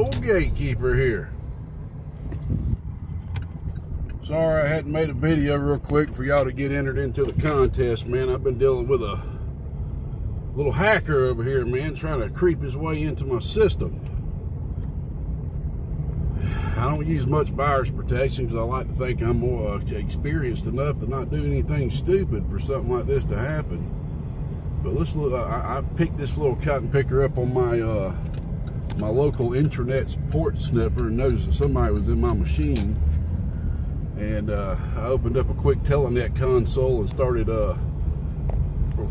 Old gatekeeper here. Sorry I hadn't made a video real quick for y'all to get entered into the contest, man. I've been dealing with a little hacker over here, man, trying to creep his way into my system. I don't use much virus protection because I like to think I'm more experienced enough to not do anything stupid for something like this to happen. But let's look. I picked this little cotton picker up on my my local intranet support sniffer and noticed that somebody was in my machine. And I opened up a quick Telenet console and started, well,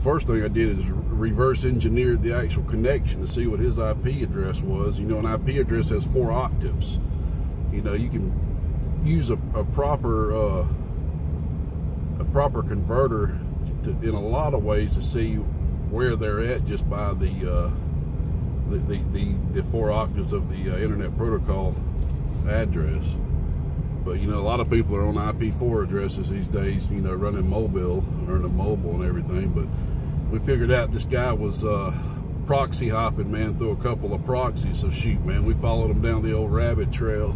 first thing I did is reverse engineered the actual connection to see what his IP address was. You know, an IP address has 4 octaves. You know, you can use a proper converter in a lot of ways to see where they're at just by the 4 octaves of the Internet Protocol address. But, you know, a lot of people are on IP4 addresses these days, you know, running mobile and everything. But we figured out this guy was proxy hopping, man, through a couple of proxies. So, shoot, man, we followed him down the old rabbit trail.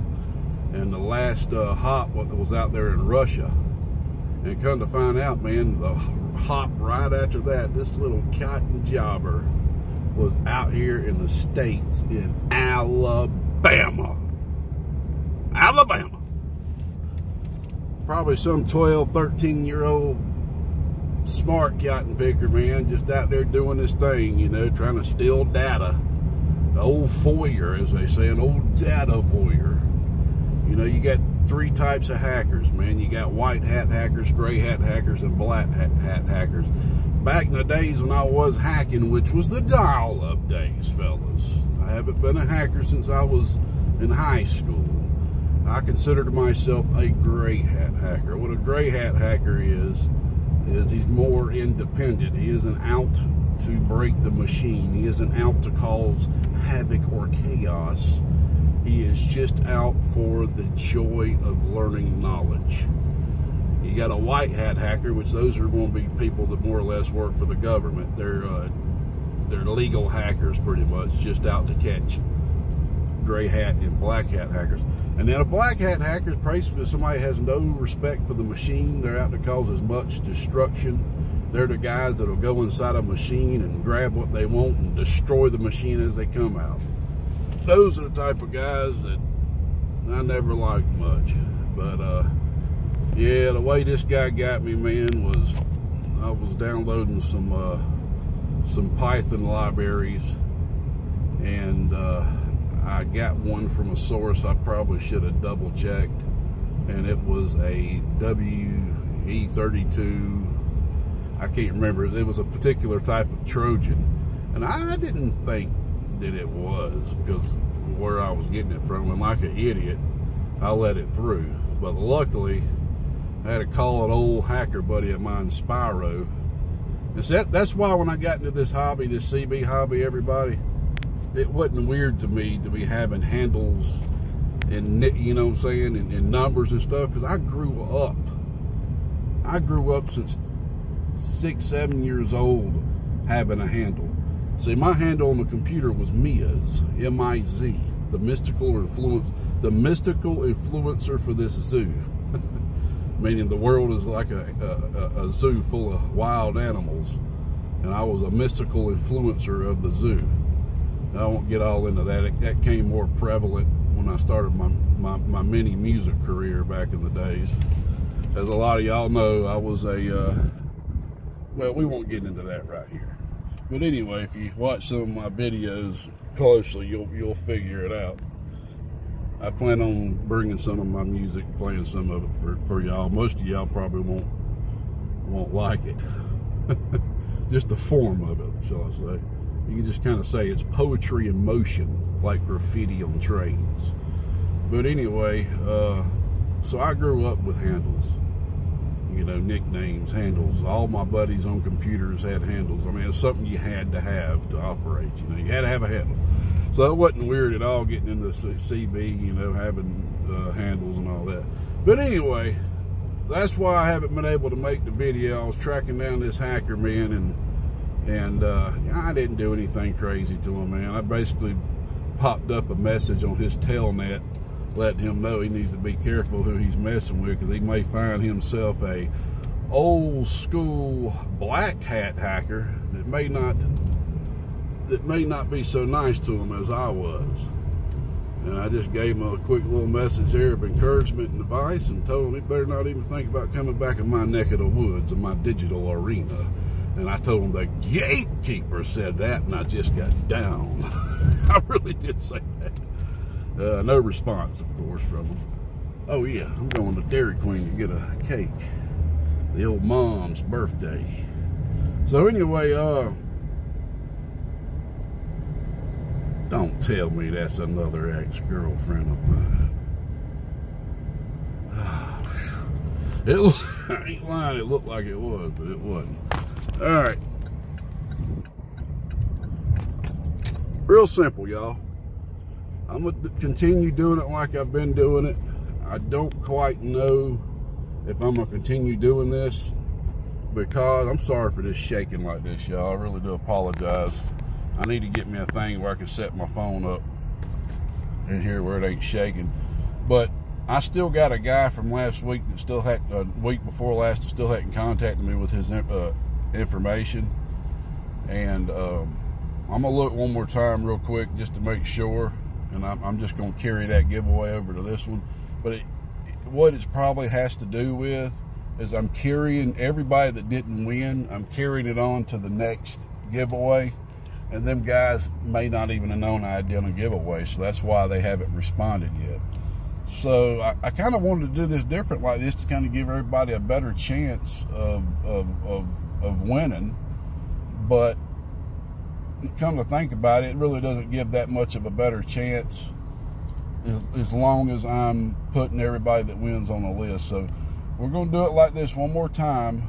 And the last hop was out there in Russia. And come to find out, man, the hop right after that, this little cotton jobber was out here in the States in Alabama. Probably some 12, 13-year-old smart cotton picker, man, just out there doing this thing, you know, trying to steal data. The old foyer, as they say, an old data voyeur. You know, you got 3 types of hackers, man. You got white hat hackers, gray hat hackers, and black hat hackers. Back in the days when I was hacking, which was the dial-up days, fellas. I haven't been a hacker since I was in high school. I considered myself a gray hat hacker. What a gray hat hacker is he's more independent. He isn't out to break the machine. He isn't out to cause havoc or chaos. He is just out for the joy of learning knowledge. You got a white hat hacker, which those are going to be people that more or less work for the government. They're legal hackers pretty much, just out to catch gray hat and black hat hackers. And then a black hat hacker is basically somebody who has no respect for the machine. They're out to cause as much destruction. They're the guys that'll go inside a machine and grab what they want and destroy the machine as they come out. Those are the type of guys that I never liked much. But yeah, the way this guy got me, man, was I was downloading some Python libraries, and I got one from a source I probably should have double checked, and it was a WE32. I can't remember. It was a particular type of Trojan, and I didn't think that it was because where I was getting it from, and like an idiot, I let it through. But luckily, I had to call an old hacker buddy of mine, Spyro. And that's why when I got into this hobby, this CB hobby, everybody, it wasn't weird to me to be having handles and, you know what I'm saying, and numbers and stuff, because I grew up since 6, 7 years old having a handle. See, my handle on the computer was Miz, M-I-Z, the mystical influencer for this zoo. Meaning the world is like a zoo full of wild animals, and I was a mystical influencer of the zoo. I won't get all into that. That came more prevalent when I started my mini music career back in the days. As a lot of y'all know, I was well, we won't get into that right here. But anyway, if you watch some of my videos closely, you'll figure it out. I plan on bringing some of my music, playing some of it for y'all. Most of y'all probably won't like it. Just the form of it, shall I say. You can just kind of say it's poetry in motion, like graffiti on trains. But anyway, so I grew up with handles. You know, nicknames, handles. All my buddies on computers had handles. I mean, it's something you had to have to operate. You know, you had to have a handle. So it wasn't weird at all getting into CB, you know, having handles and all that. But anyway, that's why I haven't been able to make the video. I was tracking down this hacker, man, and I didn't do anything crazy to him, man. I basically popped up a message on his telnet letting him know he needs to be careful who he's messing with, because he may find himself a old school black hat hacker that may not be so nice to him as I was. And I just gave him a quick little message there of encouragement and advice, and told him he better not even think about coming back in my neck of the woods, in my digital arena. And I told him the gatekeeper said that, and I just got down. I really did say that. No response, of course, from him. Oh yeah, I'm going to Dairy Queen to get a cake. The old mom's birthday. So anyway, don't tell me that's another ex-girlfriend of mine. I ain't lying, it looked like it was, but it wasn't. Alright. Real simple, y'all. I'm going to continue doing it like I've been doing it. I don't quite know if I'm going to continue doing this, because I'm sorry for this shaking like this, y'all. I really do apologize. I need to get me a thing where I can set my phone up in here where it ain't shaking. But I still got a guy from last week that still had, week before last, that still hadn't contacted me with his information. And I'm going to look one more time real quick just to make sure. And I'm just going to carry that giveaway over to this one. But what it probably has to do with is I'm carrying everybody that didn't win, I'm carrying it on to the next giveaway. And them guys may not even have known I had done a giveaway, so that's why they haven't responded yet. So I kind of wanted to do this different like this to kind of give everybody a better chance of winning. But come to think about it, it really doesn't give that much of a better chance as long as I'm putting everybody that wins on the list. So we're going to do it like this one more time,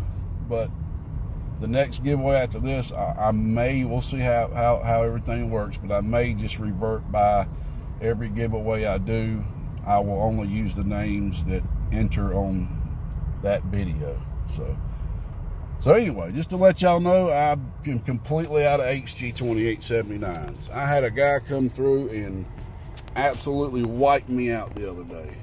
but the next giveaway after this, I may, we'll see how everything works, but I may just revert by every giveaway I do. I will only use the names that enter on that video. So anyway, just to let y'all know, I'm completely out of HG 2879s. I had a guy come through and absolutely wiped me out the other day.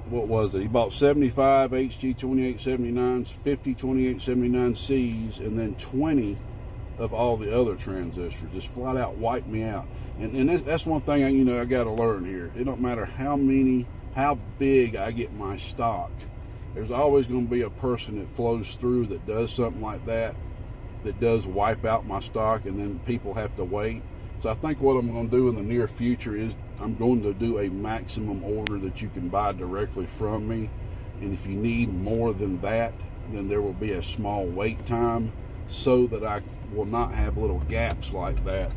What was it? He bought 75 HG 2879s, 50 2879Cs, and then 20 of all the other transistors. Just flat out wiped me out. And that's one thing I got to learn here. It don't matter how big I get my stock. There's always going to be a person that flows through that does something like that does wipe out my stock, and then people have to wait. So I think what I'm going to do in the near future is I'm going to do a maximum order that you can buy directly from me. And if you need more than that, then there will be a small wait time so that I will not have little gaps like that.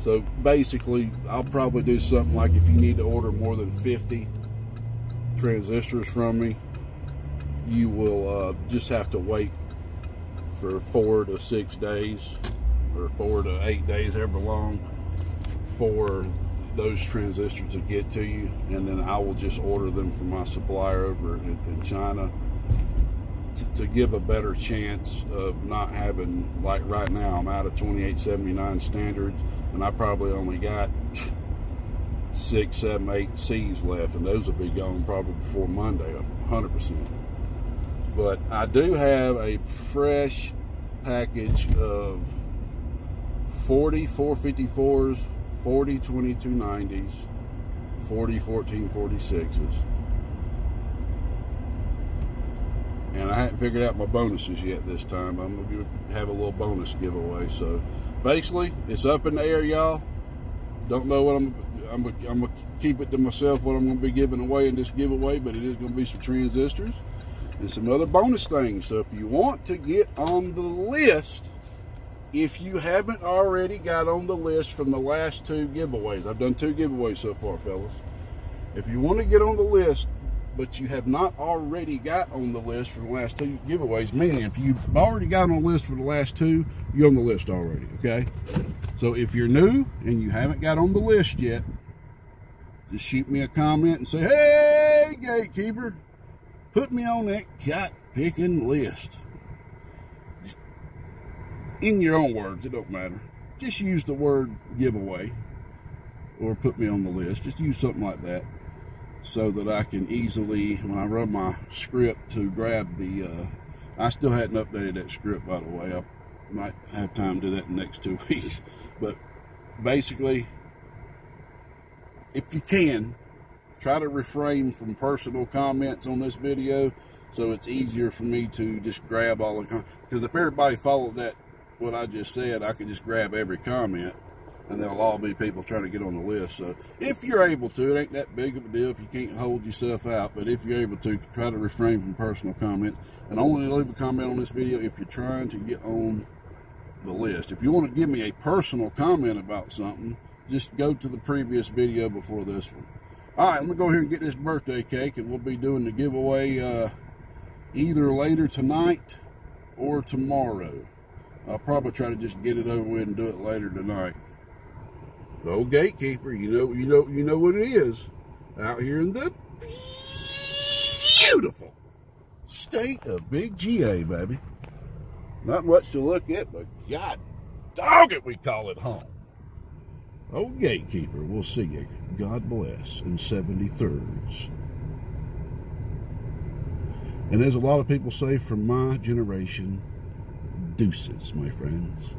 So basically, I'll probably do something like, if you need to order more than 50 transistors from me, you will just have to wait for 4 to 6 days or 4 to 8 days, however long, for those transistors to get to you, and then I will just order them from my supplier over in China to give a better chance of not having, like right now, I'm out of 2879 standards, and I probably only got 6, 7, 8 C's left, and those will be gone probably before Monday, 100%. But I do have a fresh package of 40 454s, 40 2290s, 40 1446s. And I haven't figured out my bonuses yet this time. I'm going to have a little bonus giveaway. So basically, it's up in the air, y'all. Don't know what I'm going to keep it to myself what I'm going to be giving away in this giveaway, but it is going to be some transistors and some other bonus things. So if you want to get on the list, if you haven't already got on the list from the last 2 giveaways, I've done 2 giveaways so far, fellas. If you want to get on the list, but you have not already got on the list for the last 2 giveaways, meaning if you've already got on the list for the last 2, you're on the list already, okay? So if you're new and you haven't got on the list yet, just shoot me a comment and say, hey, gatekeeper, put me on that cat-picking list. In your own words, it don't matter. Just use the word giveaway, or put me on the list. Just use something like that so that I can easily, when I run my script, to grab the, I still hadn't updated that script, by the way. I might have time to do that in the next 2 weeks. But basically, if you can, try to refrain from personal comments on this video, so it's easier for me to just grab all the comments. Because if everybody followed that, what I just said, I could just grab every comment, and they'll all be people trying to get on the list. So if you're able to, it ain't that big of a deal if you can't hold yourself out, but if you're able to, try to refrain from personal comments, and only leave a comment on this video if you're trying to get on the list. If you want to give me a personal comment about something, just go to the previous video before this one. All right, I'm gonna go here and get this birthday cake, and we'll be doing the giveaway either later tonight or tomorrow. I'll probably try to just get it over with and do it later tonight. The old gatekeeper, you know what it is out here in the beautiful state of Big GA, baby. Not much to look at, but God dog it, we call it home. Old gatekeeper, we'll see you. God bless in 73rds. And as a lot of people say from my generation, deuces, my friends.